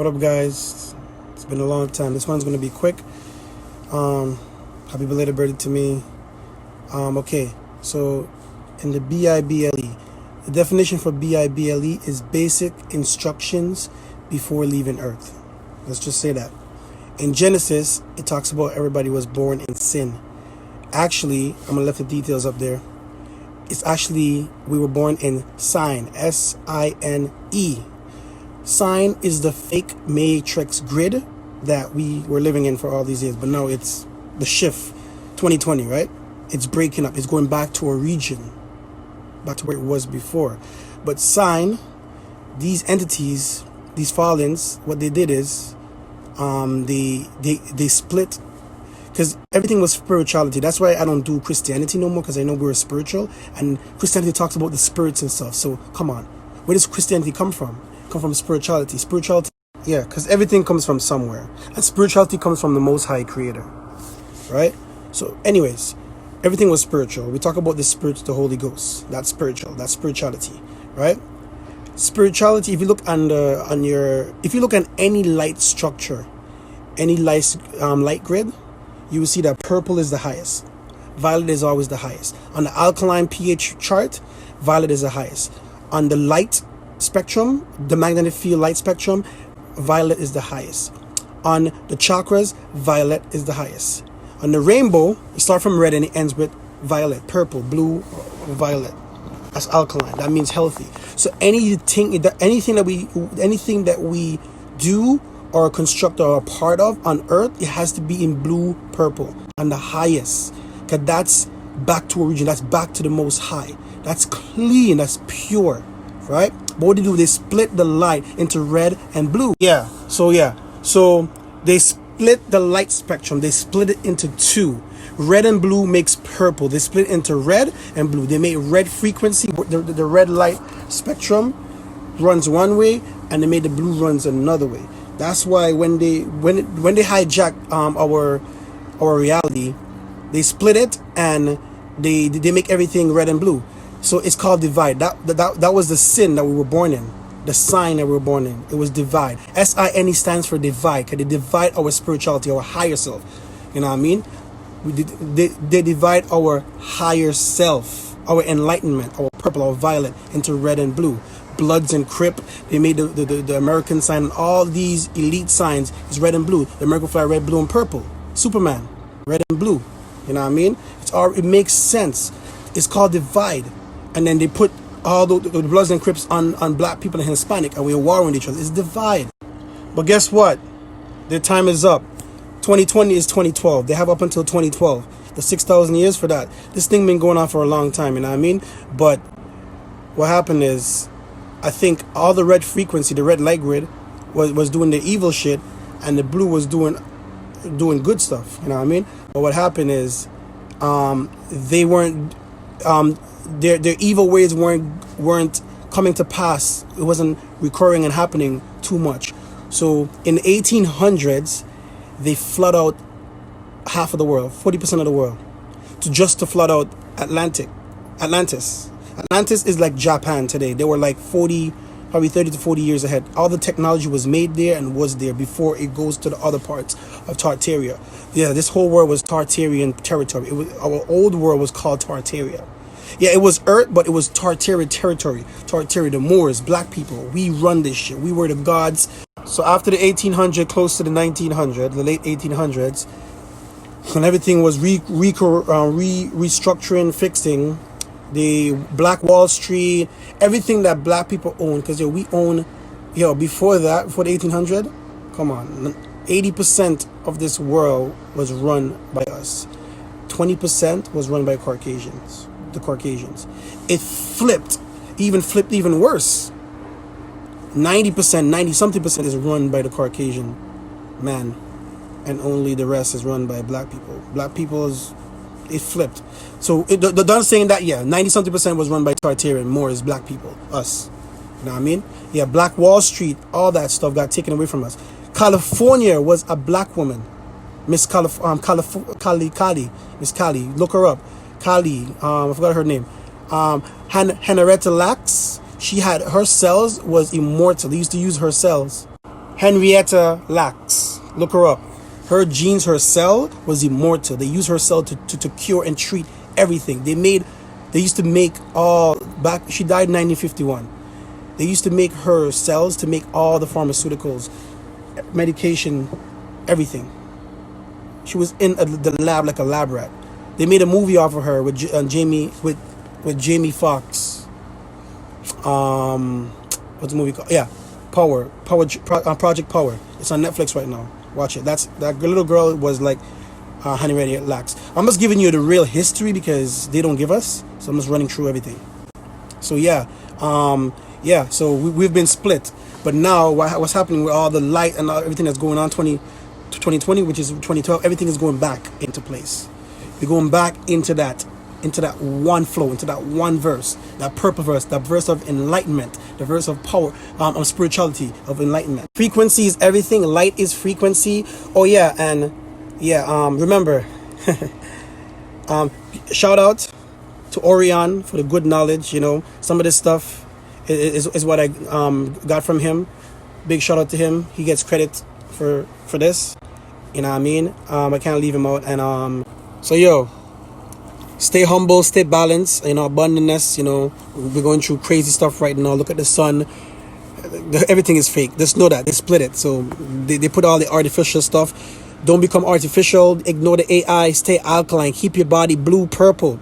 What up, guys? It's been a long time. This one's gonna be quick. Happy belated birthday to me. Okay, so in the BIBLE, the definition for BIBLE is basic instructions before leaving Earth. Let's just say that. In Genesis, it talks about everybody was born in sin. Actually, I'm gonna left the details up there. It's actually we were born in sine, S-I-N-E. Sine is the fake matrix grid that we were living in for all these years, but now it's the shift, 2020, right? It's breaking up. It's going back to origin, back to where it was before. But sine, these entities, these fallens, what they did is they split, because everything was spirituality. That's why I don't do Christianity no more, because I know we're spiritual, and Christianity talks about the spirits and stuff. So come on, where does Christianity come from? Come from spirituality. Yeah, because everything comes from somewhere, and spirituality comes from the Most High Creator, right? So anyways, everything was spiritual. We talk about the Spirit, the Holy Ghost. That's spiritual. That's spirituality, right? Spirituality. If you look if you look at any light structure, any light grid, you will see that purple is the highest. Violet is always the highest. On the alkaline pH chart, violet is the highest. On the light spectrum, the magnetic field light spectrum, violet is the highest. On the chakras, violet is the highest. On the rainbow, you start from red and it ends with violet, purple, blue, violet. That's alkaline. That means healthy. So anything that we do or construct or are part of on earth, it has to be in blue, purple, and the highest, because that's back to origin. That's back to the Most High. That's clean. That's pure, right? But what do? They split the light into red and blue. So they split the light spectrum. They split it into two. Red and blue makes purple. They split into red and blue. They made red frequency. The red light spectrum runs one way, and they made the blue runs another way. That's why when they hijack our reality, they split it and they make everything red and blue. So it's called divide. That was the sin that we were born in, the sign that we were born in. It was divide. S-I-N-E stands for divide, because they divide our spirituality, our higher self. You know what I mean? They divide our higher self, our enlightenment, our purple, our violet, into red and blue. Bloods and Crip, they made the American sign. All these elite signs is red and blue. The American flag, red, blue, and purple. Superman, red and blue. You know what I mean? It makes sense. It's called divide. And then they put all the Bloods and Crips on black people and Hispanic, and we're warring each other. It's divide. But guess what? Their time is up. 2020 is 2012. They have up until 2012. The 6,000 years for that. This thing been going on for a long time, you know what I mean? But what happened is, I think all the red frequency, the red light grid, was doing the evil shit, and the blue was doing good stuff. You know what I mean? But what happened is, they weren't, their evil ways weren't coming to pass. It wasn't recurring and happening too much. So in the 1800s, they flood out half of the world, 40% of the world, to flood out Atlantis. Atlantis is like Japan today. They were like probably 30 to 40 years ahead. All the technology was made there and was there before it goes to the other parts of Tartaria. Yeah, this whole world was Tartarian territory. Our old world was called Tartaria. Yeah, it was Earth, but it was Tartaria territory. Tartaria, the Moors, black people. We run this shit. We were the gods. So after the 1800s, close to the 1900s, the late 1800s, when everything was restructuring, fixing, the Black Wall Street, everything that black people own, because we own, before that, before the 1800s, come on, 80% of this world was run by us. 20% was run by Caucasians, the Caucasians. It flipped even worse. 90-something% is run by the Caucasian man, and only the rest is run by black people. Black people it flipped. So the done saying that, 90-something% was run by Tartarian, more is black people, us. You know what I mean? Yeah, Black Wall Street, all that stuff got taken away from us. California was a black woman, Miss Miss Cali, look her up. Cali, I forgot her name. Henrietta Lacks, she had her cells was immortal. They used to use her cells Henrietta Lacks. Look her up. Her genes, her cell was immortal. They used her cell to cure and treat everything. They used to make all, back, she died in 1951. They used to make her cells to make all the pharmaceuticals, medication, everything. She was in the lab like a lab rat. They made a movie off of her with Jamie Foxx. What's the movie called? Yeah, Project Power. It's on Netflix right now. Watch it. That little girl was like Henrietta Lacks. I'm just giving you the real history because they don't give us. So I'm just running through everything. So yeah, So we've been split, but now what's happening with all the light and everything that's going on 2020, which is 2012, everything is going back into place. We're going back into that one flow, into that one verse, that purple verse, that verse of enlightenment, the verse of power, of spirituality, of enlightenment. Frequency is everything. Light is frequency. Oh yeah, and yeah, remember, shout out to Orion for the good knowledge. Some of this stuff is what I got from him. Big shout out to him. He gets credit for this. You know what I mean? I can't leave him out. And so yo, stay humble, stay balanced, abundantness, we're going through crazy stuff right now. Look at the sun. Everything is fake. Just know that. They split it. So they put all the artificial stuff. Don't become artificial. Ignore the AI. Stay alkaline. Keep your body blue, purple.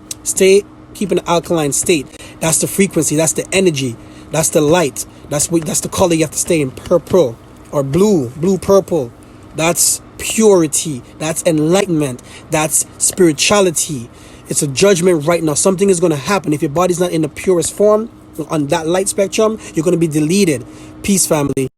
Keep an alkaline state. That's the frequency. That's the energy. That's the light. That's the color you have to stay in. Purple or blue, purple. That's purity. That's enlightenment. That's spirituality. It's a judgment right now. Something is going to happen. If your body's not in the purest form on that light spectrum, you're going to be deleted. Peace, family.